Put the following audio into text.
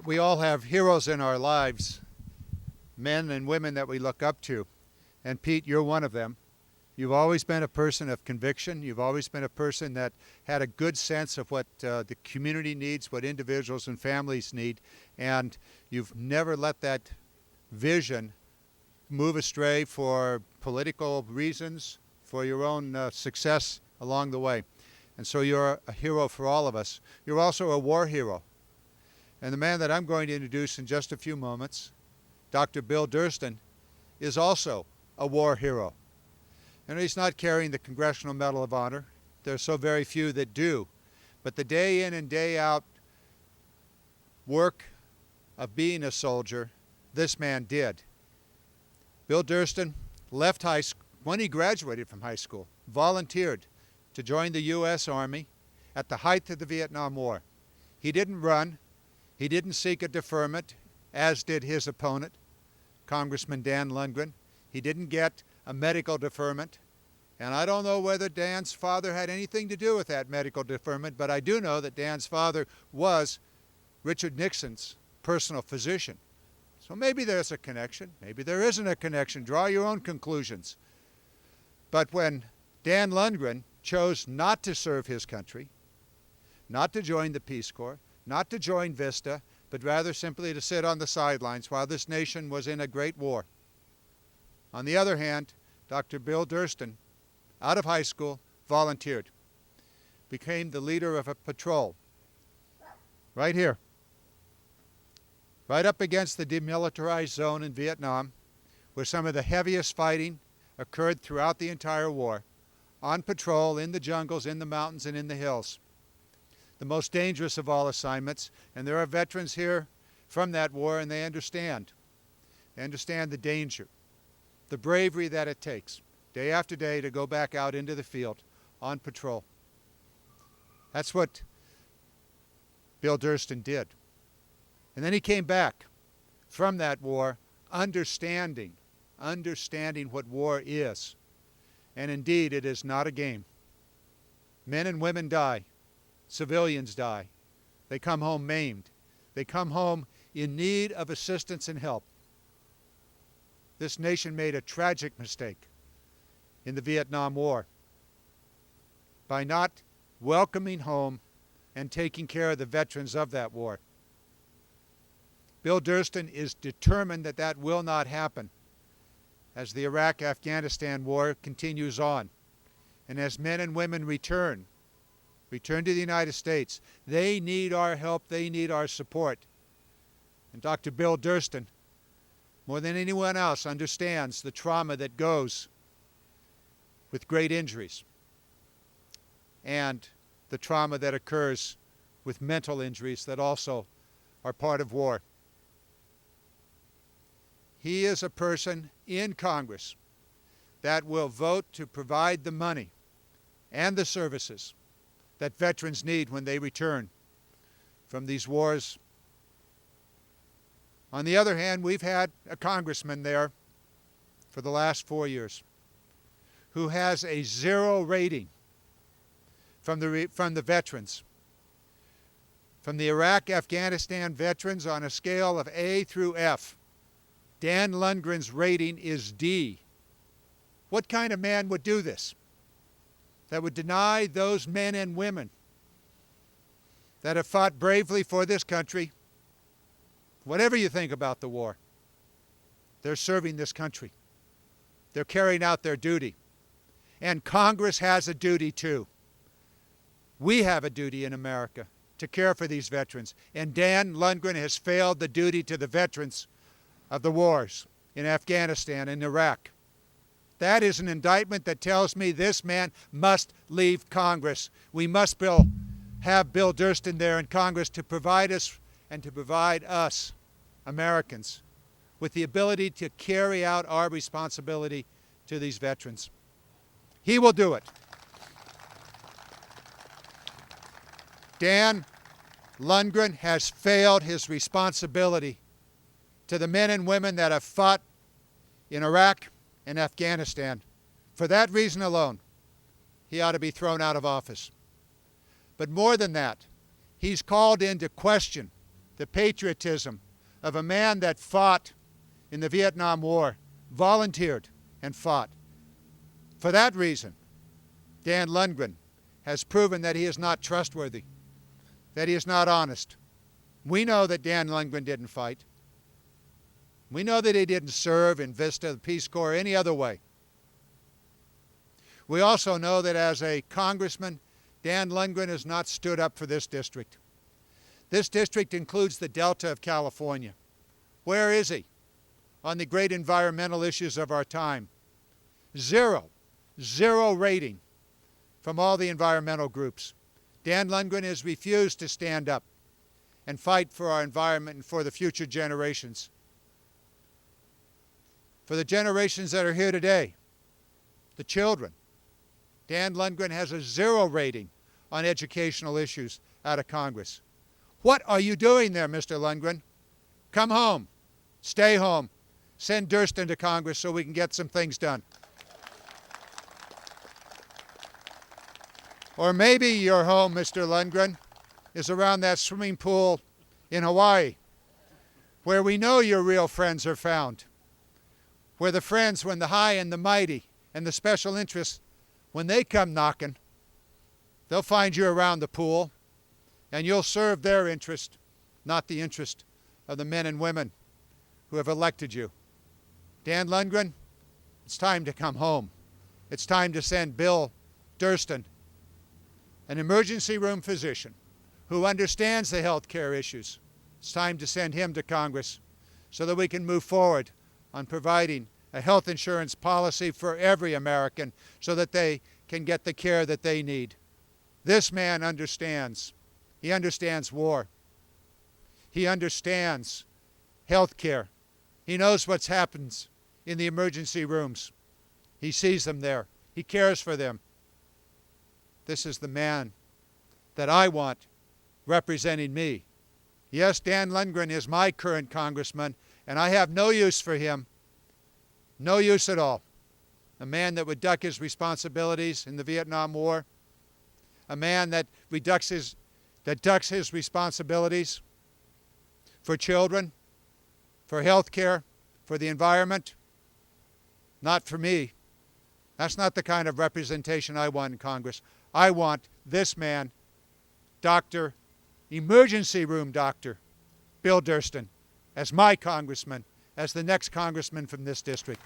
We all have heroes in our lives, men and women that we look up to. And Pete, you're one of them. You've always been a person of conviction. You've always been a person that had a good sense of what the community needs, what individuals and families need. And you've never let that vision move astray for political reasons, for your own success along the way. And so you're a hero for all of us. You're also a war hero. And the man that I'm going to introduce in just a few moments, Dr. Bill Durston, is also a war hero. And he's not carrying the Congressional Medal of Honor. There are so very few that do. But the day in and day out work of being a soldier, this man did. Bill Durston left high school, when he graduated from high school, volunteered to join the U.S. Army at the height of the Vietnam War. He didn't run. He didn't seek a deferment, as did his opponent, Congressman Dan Lundgren. He didn't get a medical deferment. And I don't know whether Dan's father had anything to do with that medical deferment, but I do know that Dan's father was Richard Nixon's personal physician. So maybe there's a connection. Maybe there isn't a connection. Draw your own conclusions. But when Dan Lundgren chose not to serve his country, not to join the Peace Corps, not to join VISTA, but rather simply to sit on the sidelines while this nation was in a great war. On the other hand, Dr. Bill Durston, out of high school, volunteered, became the leader of a patrol right here, right up against the demilitarized zone in Vietnam, where some of the heaviest fighting occurred throughout the entire war, on patrol in the jungles, in the mountains, and in the hills. The most dangerous of all assignments, and there are veterans here from that war, and they understand. They understand the danger, the bravery that it takes, day after day, to go back out into the field on patrol. That's what Bill Durston did. And then he came back from that war understanding what war is. And indeed, it is not a game. Men and women die. Civilians die. They come home maimed. They come home in need of assistance and help. This nation made a tragic mistake in the Vietnam War by not welcoming home and taking care of the veterans of that war. Bill Durston is determined that that will not happen as the Iraq-Afghanistan war continues on. And as men and women return to the United States, they need our help, they need our support. And Dr. Bill Durston, more than anyone else, understands the trauma that goes with great injuries and the trauma that occurs with mental injuries that also are part of war. He is a person in Congress that will vote to provide the money and the services that veterans need when they return from these wars. On the other hand, we've had a congressman there for the last 4 years who has a 0 rating from the veterans, from the Iraq-Afghanistan veterans on a scale of A through F. Dan Lundgren's rating is D. What kind of man would do this? That would deny those men and women that have fought bravely for this country, whatever you think about the war, they're serving this country. They're carrying out their duty. And Congress has a duty too. We have a duty in America to care for these veterans. And Dan Lundgren has failed the duty to the veterans of the wars in Afghanistan and Iraq. That is an indictment that tells me this man must leave Congress. We must have Bill Durston there in Congress to provide us and to provide us, Americans, with the ability to carry out our responsibility to these veterans. He will do it. Dan Lundgren has failed his responsibility to the men and women that have fought in Iraq and Afghanistan. For that reason alone, he ought to be thrown out of office. But more than that, he's called into question the patriotism of a man that fought in the Vietnam War, volunteered and fought. For that reason, Dan Lundgren has proven that he is not trustworthy, that he is not honest. We know that Dan Lundgren didn't fight. We know that he didn't serve in Vista, the Peace Corps, or any other way. We also know that as a congressman, Dan Lundgren has not stood up for this district. This district includes the Delta of California. Where is he on the great environmental issues of our time? Zero rating from all the environmental groups. Dan Lundgren has refused to stand up and fight for our environment and for the future generations. For the generations that are here today, the children, Dan Lundgren has a 0 rating on educational issues out of Congress. What are you doing there, Mr. Lundgren? Come home. Stay home. Send Durston to Congress so we can get some things done. Or maybe your home, Mr. Lundgren, is around that swimming pool in Hawaii, where we know your real friends are found, where the friends, when the high and the mighty and the special interests, when they come knocking, they'll find you around the pool, and you'll serve their interest, not the interest of the men and women who have elected you. Dan Lundgren, it's time to come home. It's time to send Bill Durston, an emergency room physician who understands the health care issues. It's time to send him to Congress so that we can move forward on providing a health insurance policy for every American so that they can get the care that they need. This man understands. He understands war. He understands health care. He knows what happens in the emergency rooms. He sees them there. He cares for them. This is the man that I want representing me. Yes, Dan Lundgren is my current congressman, and I have no use for him. No use at all. A man that would duck his responsibilities in the Vietnam War. A man that ducks his responsibilities for children, for health care, for the environment. Not for me. That's not the kind of representation I want in Congress. I want this man, Dr. Emergency Room Doctor Bill Durston, as my congressman, as the next congressman from this district.